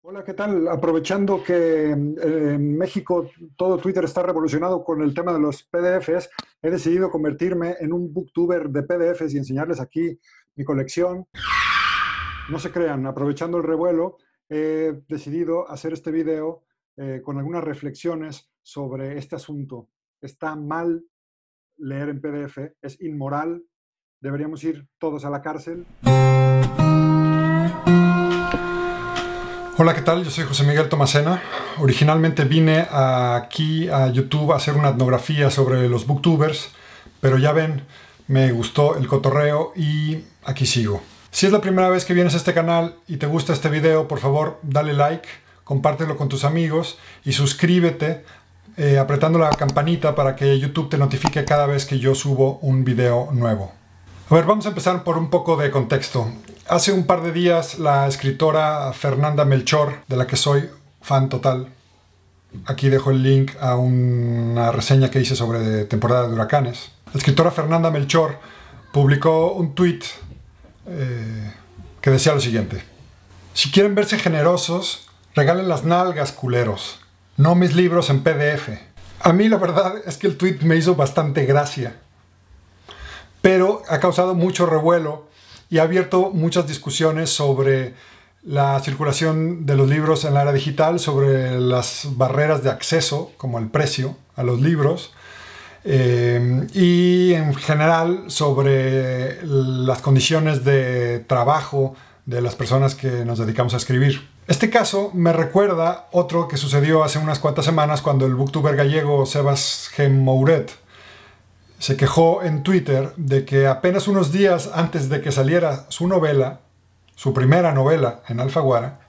Hola, ¿qué tal? Aprovechando que en México todo Twitter está revolucionado con el tema de los PDFs, he decidido convertirme en un booktuber de PDFs y enseñarles aquí mi colección. No se crean, aprovechando el revuelo, he decidido hacer este video con algunas reflexiones sobre este asunto. Está mal leer en PDF, es inmoral, deberíamos ir todos a la cárcel. Hola, ¿qué tal? Yo soy José Miguel Tomasena. Originalmente vine aquí a YouTube a hacer una etnografía sobre los booktubers, pero ya ven, me gustó el cotorreo y aquí sigo. Si es la primera vez que vienes a este canal y te gusta este video, por favor, dale like, compártelo con tus amigos y suscríbete apretando la campanita para que YouTube te notifique cada vez que yo subo un video nuevo. A ver, vamos a empezar por un poco de contexto. Hace un par de días la escritora Fernanda Melchor, de la que soy fan total, aquí dejo el link a una reseña que hice sobre temporada de huracanes. La escritora Fernanda Melchor publicó un tweet que decía lo siguiente: si quieren verse generosos, regalen las nalgas, culeros, no mis libros en PDF. A mí la verdad es que el tweet me hizo bastante gracia, pero ha causado mucho revuelo y ha abierto muchas discusiones sobre la circulación de los libros en la era digital, sobre las barreras de acceso, como el precio a los libros, y en general sobre las condiciones de trabajo de las personas que nos dedicamos a escribir. Este caso me recuerda otro que sucedió hace unas cuantas semanas cuando el booktuber gallego Sebas G. Mouret se quejó en Twitter de que apenas unos días antes de que saliera su novela, su primera novela en Alfaguara,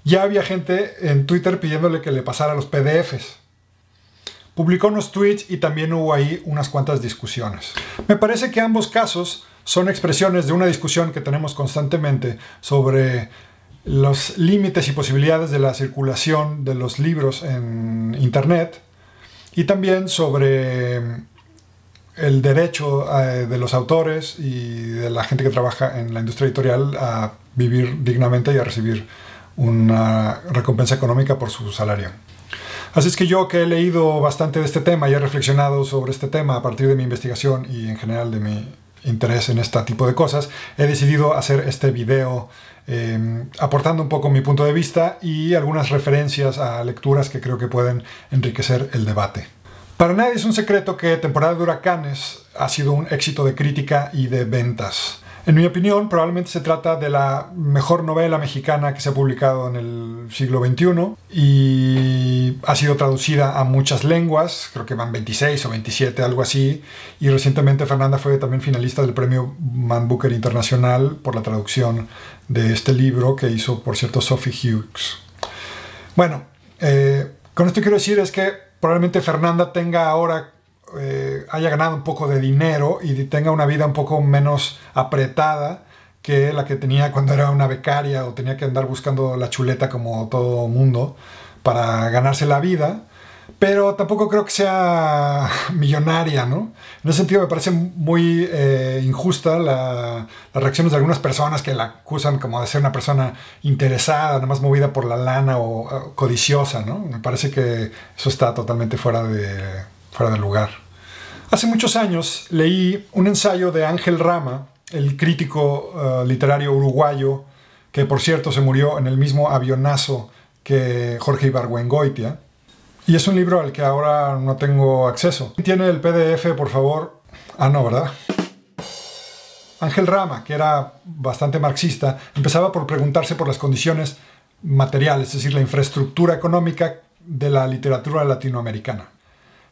ya había gente en Twitter pidiéndole que le pasara los PDFs. Publicó unos tweets y también hubo ahí unas cuantas discusiones. Me parece que ambos casos son expresiones de una discusión que tenemos constantemente sobre los límites y posibilidades de la circulación de los libros en Internet y también sobre el derecho de los autores y de la gente que trabaja en la industria editorial a vivir dignamente y a recibir una recompensa económica por su salario. Así es que yo, que he leído bastante de este tema y he reflexionado sobre este tema a partir de mi investigación y en general de mi interés en este tipo de cosas, he decidido hacer este video aportando un poco mi punto de vista y algunas referencias a lecturas que creo que pueden enriquecer el debate. Para nadie es un secreto que Temporada de Huracanes ha sido un éxito de crítica y de ventas. En mi opinión, probablemente se trata de la mejor novela mexicana que se ha publicado en el siglo XXI y ha sido traducida a muchas lenguas, creo que van 26 o 27, algo así, y recientemente Fernanda fue también finalista del premio Man Booker Internacional por la traducción de este libro que hizo, por cierto, Sophie Hughes. Bueno, con esto quiero decir es que probablemente Fernanda tenga ahora, haya ganado un poco de dinero y tenga una vida un poco menos apretada que la que tenía cuando era una becaria o tenía que andar buscando la chuleta como todo mundo para ganarse la vida, pero tampoco creo que sea millonaria, ¿no? En ese sentido me parece muy injusta las reacciones de algunas personas que la acusan como de ser una persona interesada, nada más movida por la lana o codiciosa, ¿no? Me parece que eso está totalmente fuera de lugar. Hace muchos años leí un ensayo de Ángel Rama, el crítico literario uruguayo, que por cierto se murió en el mismo avionazo que Jorge Ibargüengoitia. Y es un libro al que ahora no tengo acceso. ¿Tiene el PDF, por favor? Ah, no, ¿verdad? Ángel Rama, que era bastante marxista, empezaba por preguntarse por las condiciones materiales, es decir, la infraestructura económica de la literatura latinoamericana.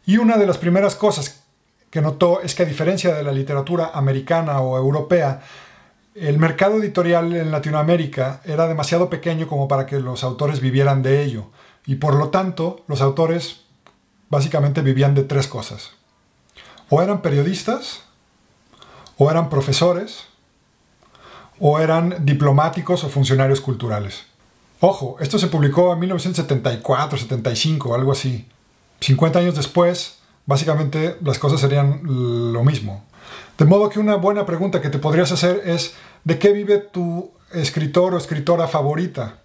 Y una de las primeras cosas que notó es que, a diferencia de la literatura americana o europea, el mercado editorial en Latinoamérica era demasiado pequeño como para que los autores vivieran de ello. Y por lo tanto, los autores básicamente vivían de tres cosas. O eran periodistas, o eran profesores, o eran diplomáticos o funcionarios culturales. Ojo, esto se publicó en 1974, 75, algo así. 50 años después, básicamente las cosas serían lo mismo. De modo que una buena pregunta que te podrías hacer es: ¿de qué vive tu escritor o escritora favorita?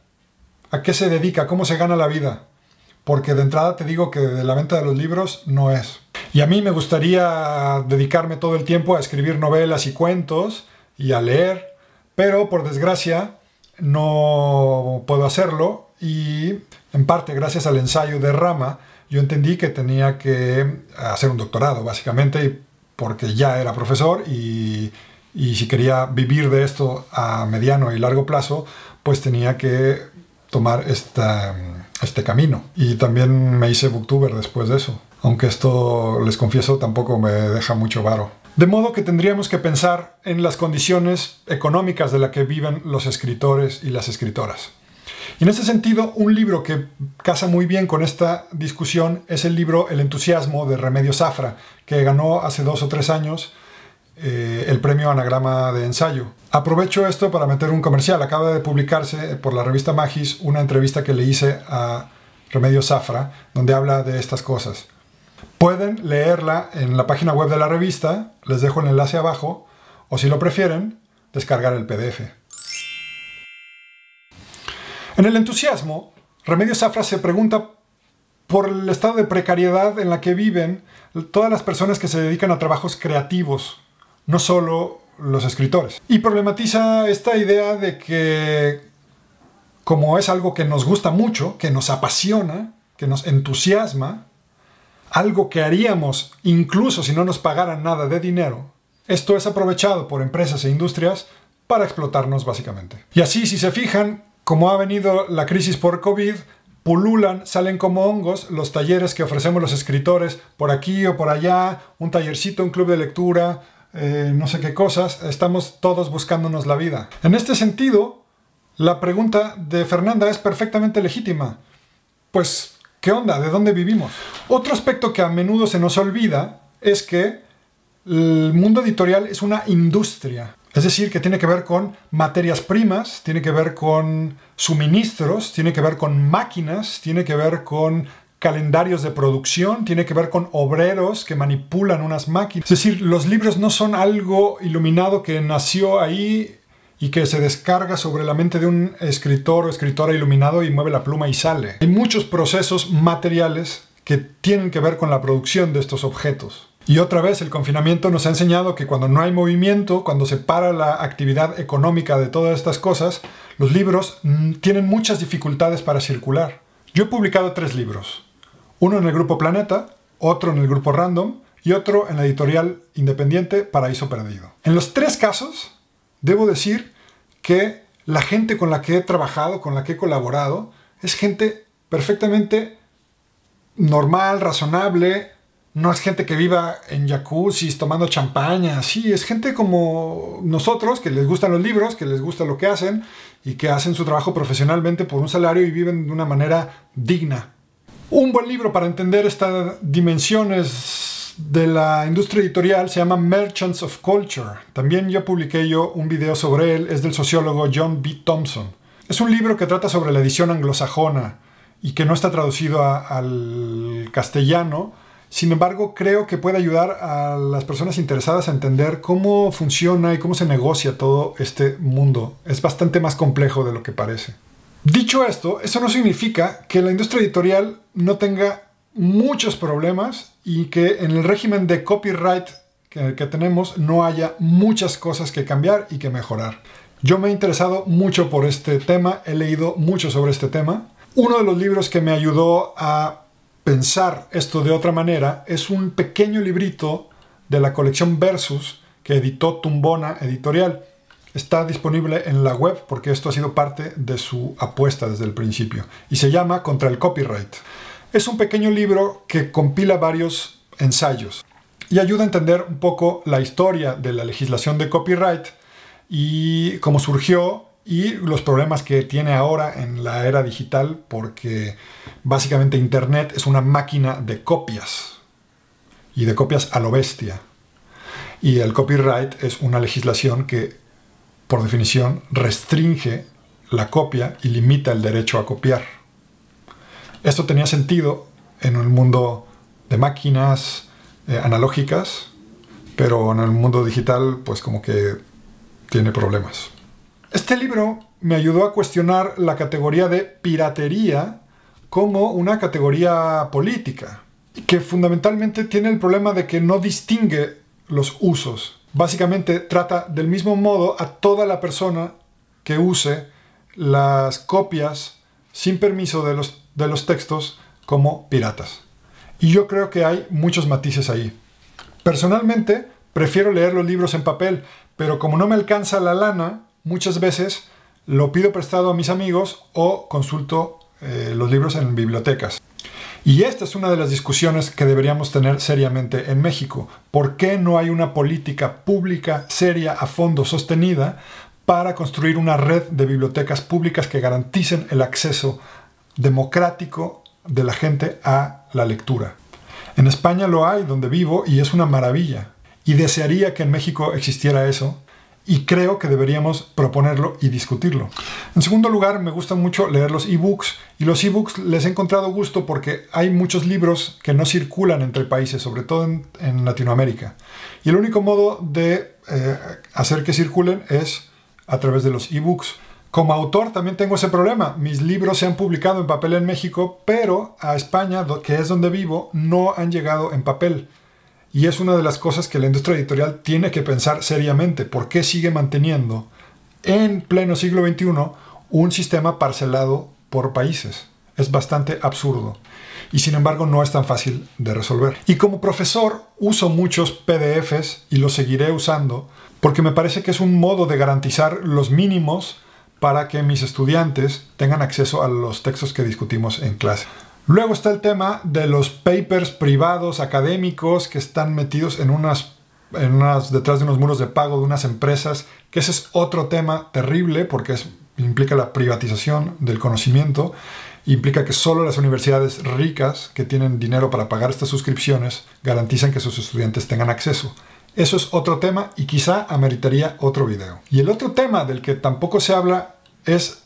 a qué se dedica, cómo se gana la vida. Porque de entrada te digo que de la venta de los libros no es. Y a mí me gustaría dedicarme todo el tiempo a escribir novelas y cuentos y a leer, pero por desgracia no puedo hacerlo y en parte gracias al ensayo de Rama yo entendí que tenía que hacer un doctorado básicamente porque ya era profesor y si quería vivir de esto a mediano y largo plazo pues tenía que tomar este camino. Y también me hice booktuber después de eso. Aunque esto, les confieso, tampoco me deja mucho varo. De modo que tendríamos que pensar en las condiciones económicas de las que viven los escritores y las escritoras. Y en ese sentido, un libro que casa muy bien con esta discusión es el libro El entusiasmo de Remedios Zafra, que ganó hace 2 o 3 años el premio Anagrama de Ensayo. Aprovecho esto para meter un comercial. Acaba de publicarse por la revista Magis una entrevista que le hice a Remedios Zafra, donde habla de estas cosas. Pueden leerla en la página web de la revista, les dejo el enlace abajo, o si lo prefieren, descargar el PDF. En El entusiasmo, Remedios Zafra se pregunta por el estado de precariedad en la que viven todas las personas que se dedican a trabajos creativos, no solo los escritores. Y problematiza esta idea de que, como es algo que nos gusta mucho, que nos apasiona, que nos entusiasma, algo que haríamos incluso si no nos pagaran nada de dinero, esto es aprovechado por empresas e industrias para explotarnos básicamente. Y así, si se fijan, como ha venido la crisis por COVID, pululan, salen como hongos los talleres que ofrecemos los escritores por aquí o por allá, un tallercito, un club de lectura, no sé qué cosas, estamos todos buscándonos la vida. En este sentido, la pregunta de Fernanda es perfectamente legítima. Pues, ¿qué onda? ¿De dónde vivimos? Otro aspecto que a menudo se nos olvida es que el mundo editorial es una industria. Es decir, que tiene que ver con materias primas, tiene que ver con suministros, tiene que ver con máquinas, tiene que ver con calendarios de producción, tiene que ver con obreros que manipulan unas máquinas. Es decir, los libros no son algo iluminado que nació ahí y que se descarga sobre la mente de un escritor o escritora iluminado y mueve la pluma y sale. Hay muchos procesos materiales que tienen que ver con la producción de estos objetos. Y otra vez, el confinamiento nos ha enseñado que cuando no hay movimiento, cuando se para la actividad económica de todas estas cosas, los libros tienen muchas dificultades para circular. Yo he publicado 3 libros. Uno en el grupo Planeta, otro en el grupo Random y otro en la editorial independiente Paraíso Perdido. En los 3 casos, debo decir que la gente con la que he trabajado, con la que he colaborado, es gente perfectamente normal, razonable. No es gente que viva en jacuzzis tomando champaña. Sí, es gente como nosotros, que les gustan los libros, que les gusta lo que hacen y que hacen su trabajo profesionalmente por un salario y viven de una manera digna. Un buen libro para entender estas dimensiones de la industria editorial se llama Merchants of Culture. También yo publiqué un video sobre él, es del sociólogo John B. Thompson. Es un libro que trata sobre la edición anglosajona y que no está traducido al castellano. Sin embargo, creo que puede ayudar a las personas interesadas a entender cómo funciona y cómo se negocia todo este mundo. Es bastante más complejo de lo que parece. Dicho esto, eso no significa que la industria editorial no tenga muchos problemas y que en el régimen de copyright que tenemos no haya muchas cosas que cambiar y que mejorar. Yo me he interesado mucho por este tema, he leído mucho sobre este tema. Uno de los libros que me ayudó a pensar esto de otra manera es un pequeño librito de la colección Versus que editó Tumbona Editorial. Está disponible en la web porque esto ha sido parte de su apuesta desde el principio y se llama Contra el Copyright. Es un pequeño libro que compila varios ensayos y ayuda a entender un poco la historia de la legislación de copyright y cómo surgió y los problemas que tiene ahora en la era digital, porque básicamente Internet es una máquina de copias y de copias a lo bestia. Y el copyright es una legislación que, por definición, restringe la copia y limita el derecho a copiar. Esto tenía sentido en el mundo de máquinas analógicas, pero en el mundo digital, pues como que tiene problemas. Este libro me ayudó a cuestionar la categoría de piratería como una categoría política, que fundamentalmente tiene el problema de que no distingue los usos. Básicamente trata del mismo modo a toda la persona que use las copias sin permiso de los textos como piratas. Y yo creo que hay muchos matices ahí. Personalmente, prefiero leer los libros en papel, pero como no me alcanza la lana, muchas veces lo pido prestado a mis amigos o consulto los libros en bibliotecas. Y esta es una de las discusiones que deberíamos tener seriamente en México. ¿Por qué no hay una política pública seria, a fondo, sostenida para construir una red de bibliotecas públicas que garanticen el acceso democrático de la gente a la lectura? En España lo hay, donde vivo, y es una maravilla. Y desearía que en México existiera eso, y creo que deberíamos proponerlo y discutirlo. En segundo lugar, me gusta mucho leer los ebooks, y los ebooks les he encontrado gusto porque hay muchos libros que no circulan entre países, sobre todo en Latinoamérica. Y el único modo de hacer que circulen es a través de los ebooks. Como autor también tengo ese problema. Mis libros se han publicado en papel en México, pero a España, que es donde vivo, no han llegado en papel. Y es una de las cosas que la industria editorial tiene que pensar seriamente. ¿Por qué sigue manteniendo en pleno siglo XXI un sistema parcelado por países? Es bastante absurdo. Y sin embargo no es tan fácil de resolver. Y como profesor uso muchos PDFs y los seguiré usando porque me parece que es un modo de garantizar los mínimos para que mis estudiantes tengan acceso a los textos que discutimos en clase. Luego está el tema de los papers privados académicos que están metidos detrás de unos muros de pago de unas empresas, que ese es otro tema terrible porque implica la privatización del conocimiento, implica que solo las universidades ricas que tienen dinero para pagar estas suscripciones garantizan que sus estudiantes tengan acceso. Eso es otro tema y quizá ameritaría otro video. Y el otro tema del que tampoco se habla es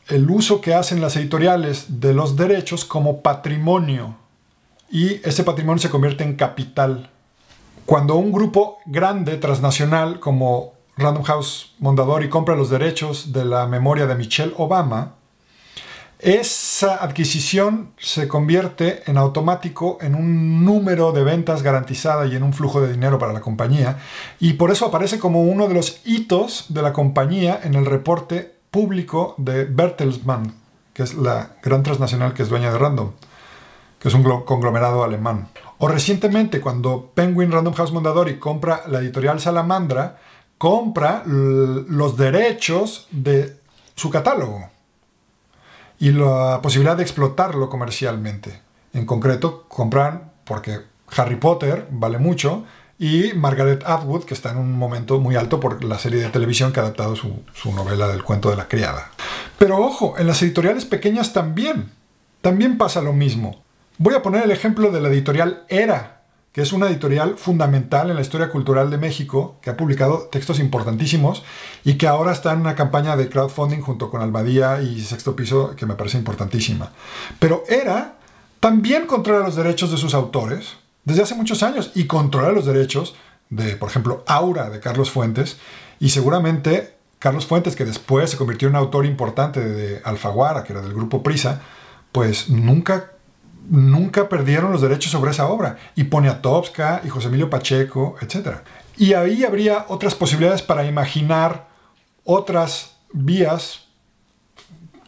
el uso que hacen las editoriales de los derechos como patrimonio. Y ese patrimonio se convierte en capital. Cuando un grupo grande, transnacional, como Random House Mondadori, compra los derechos de la memoria de Michelle Obama, esa adquisición se convierte en automático en un número de ventas garantizada y en un flujo de dinero para la compañía. Y por eso aparece como uno de los hitos de la compañía en el reporte público de Bertelsmann, que es la gran transnacional que es dueña de Random, que es un conglomerado alemán. O recientemente, cuando Penguin Random House Mondadori compra la editorial Salamandra, compra los derechos de su catálogo y la posibilidad de explotarlo comercialmente. En concreto, compran porque Harry Potter vale mucho y Margaret Atwood, que está en un momento muy alto por la serie de televisión que ha adaptado su novela del cuento de la criada. Pero ojo, en las editoriales pequeñas también pasa lo mismo. Voy a poner el ejemplo de la editorial Era, que es una editorial fundamental en la historia cultural de México, que ha publicado textos importantísimos y que ahora está en una campaña de crowdfunding junto con Almadía y Sexto Piso, que me parece importantísima. Pero Era también controla los derechos de sus autores desde hace muchos años y controla los derechos de, por ejemplo, Aura, de Carlos Fuentes, y seguramente Carlos Fuentes, que después se convirtió en un autor importante de Alfaguara, que era del grupo Prisa, pues nunca perdieron los derechos sobre esa obra. Y Poniatowska, y José Emilio Pacheco, etc. Y ahí habría otras posibilidades para imaginar otras vías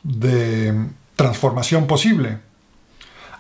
de transformación posible.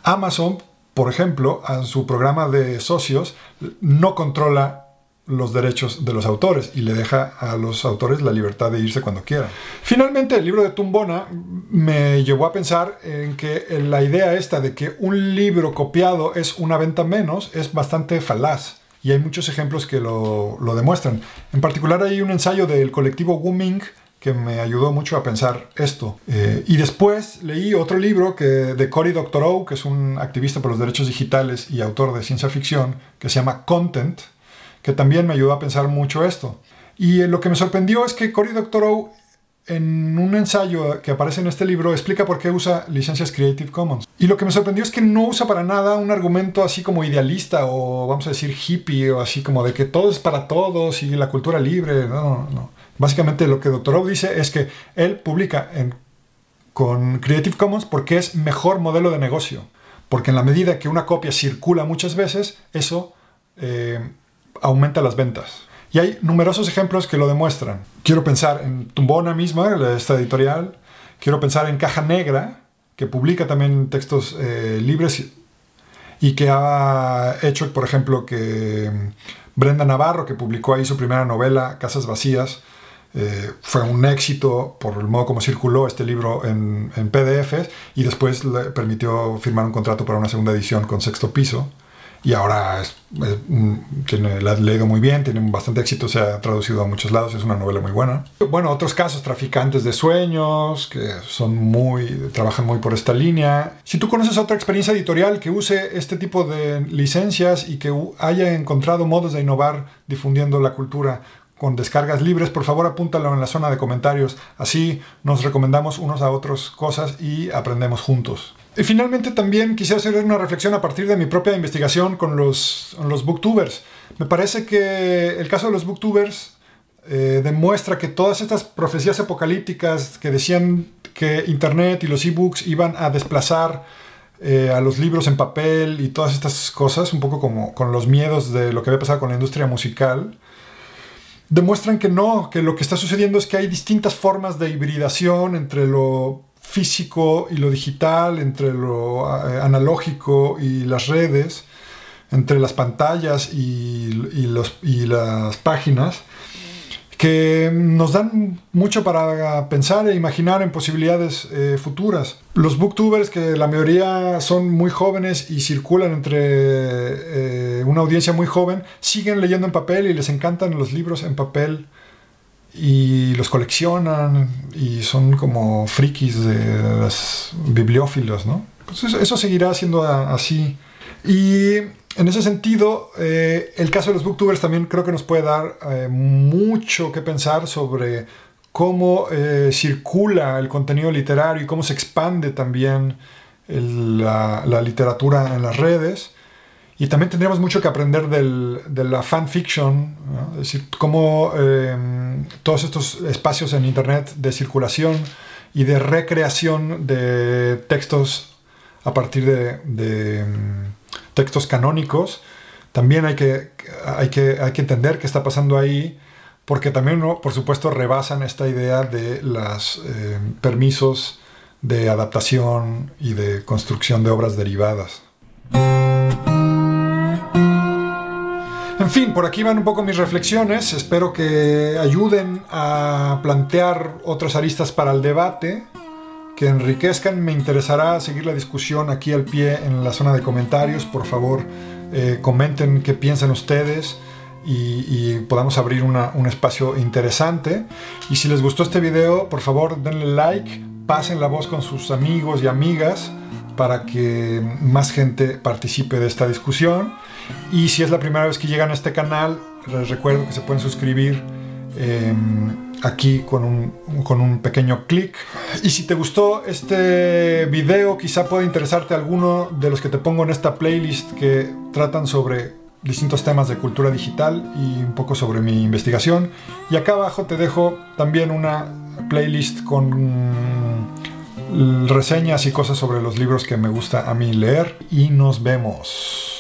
Amazon, por ejemplo, en su programa de socios, no controla los derechos de los autores y le deja a los autores la libertad de irse cuando quieran. Finalmente, el libro de Tumbona me llevó a pensar en que la idea esta de que un libro copiado es una venta menos es bastante falaz. Y hay muchos ejemplos que lo demuestran. En particular hay un ensayo del colectivo Wuming que me ayudó mucho a pensar esto. Y después leí otro libro de Cory Doctorow, que es un activista por los derechos digitales y autor de ciencia ficción, que se llama Content, que también me ayudó a pensar mucho esto. Y lo que me sorprendió es que Cory Doctorow, en un ensayo que aparece en este libro, explica por qué usa licencias Creative Commons. Y lo que me sorprendió es que no usa para nada un argumento así como idealista o, vamos a decir, hippie, o así como de que todo es para todos y la cultura libre. No. Básicamente lo que Doctorow dice es que él publica con Creative Commons porque es mejor modelo de negocio. Porque en la medida que una copia circula muchas veces, eso aumenta las ventas. Y hay numerosos ejemplos que lo demuestran. Quiero pensar en Tumbona misma, esta editorial. Quiero pensar en Caja Negra, que publica también textos libres y que ha hecho, por ejemplo, que Brenda Navarro, que publicó ahí su primera novela, Casas Vacías, fue un éxito por el modo como circuló este libro en PDFs, y después le permitió firmar un contrato para una segunda edición con Sexto Piso. Y ahora la ha leído muy bien, tiene bastante éxito, se ha traducido a muchos lados, es una novela muy buena. Bueno, otros casos, Traficantes de Sueños, que trabajan muy por esta línea. Si tú conoces otra experiencia editorial que use este tipo de licencias y que haya encontrado modos de innovar difundiendo la cultura con descargas libres, por favor apúntalo en la zona de comentarios. Así nos recomendamos unos a otros cosas y aprendemos juntos. Y finalmente también quisiera hacer una reflexión a partir de mi propia investigación con los booktubers. Me parece que el caso de los booktubers demuestra que todas estas profecías apocalípticas que decían que Internet y los ebooks iban a desplazar a los libros en papel y todas estas cosas, un poco como con los miedos de lo que había pasado con la industria musical, demuestran que no, que lo que está sucediendo es que hay distintas formas de hibridación entre lo físico y lo digital, entre lo analógico y las redes, entre las pantallas y las páginas, que nos dan mucho para pensar e imaginar en posibilidades futuras. Los booktubers, que la mayoría son muy jóvenes y circulan entre una audiencia muy joven, siguen leyendo en papel y les encantan los libros en papel y los coleccionan y son como frikis de los bibliófilos, ¿no? Pues eso seguirá siendo así. Y en ese sentido, el caso de los booktubers también creo que nos puede dar mucho que pensar sobre cómo circula el contenido literario y cómo se expande también la literatura en las redes. Y también tendríamos mucho que aprender de la fanfiction, ¿no? Es decir, cómo todos estos espacios en Internet de circulación y de recreación de textos a partir de textos canónicos, también hay que entender qué está pasando ahí, porque también, ¿no?, por supuesto, rebasan esta idea de los permisos de adaptación y de construcción de obras derivadas. En fin, por aquí van un poco mis reflexiones. Espero que ayuden a plantear otras aristas para el debate, que enriquezcan. Me interesará seguir la discusión aquí al pie en la zona de comentarios. Por favor, comenten qué piensan ustedes y podamos abrir un espacio interesante. Y si les gustó este video, por favor denle like, pasen la voz con sus amigos y amigas para que más gente participe de esta discusión. Y si es la primera vez que llegan a este canal, les recuerdo que se pueden suscribir aquí con un pequeño clic. Y si te gustó este video, quizá pueda interesarte alguno de los que te pongo en esta playlist, que tratan sobre distintos temas de cultura digital y un poco sobre mi investigación. Y acá abajo te dejo también una playlist con reseñas y cosas sobre los libros que me gusta a mí leer. Y nos vemos.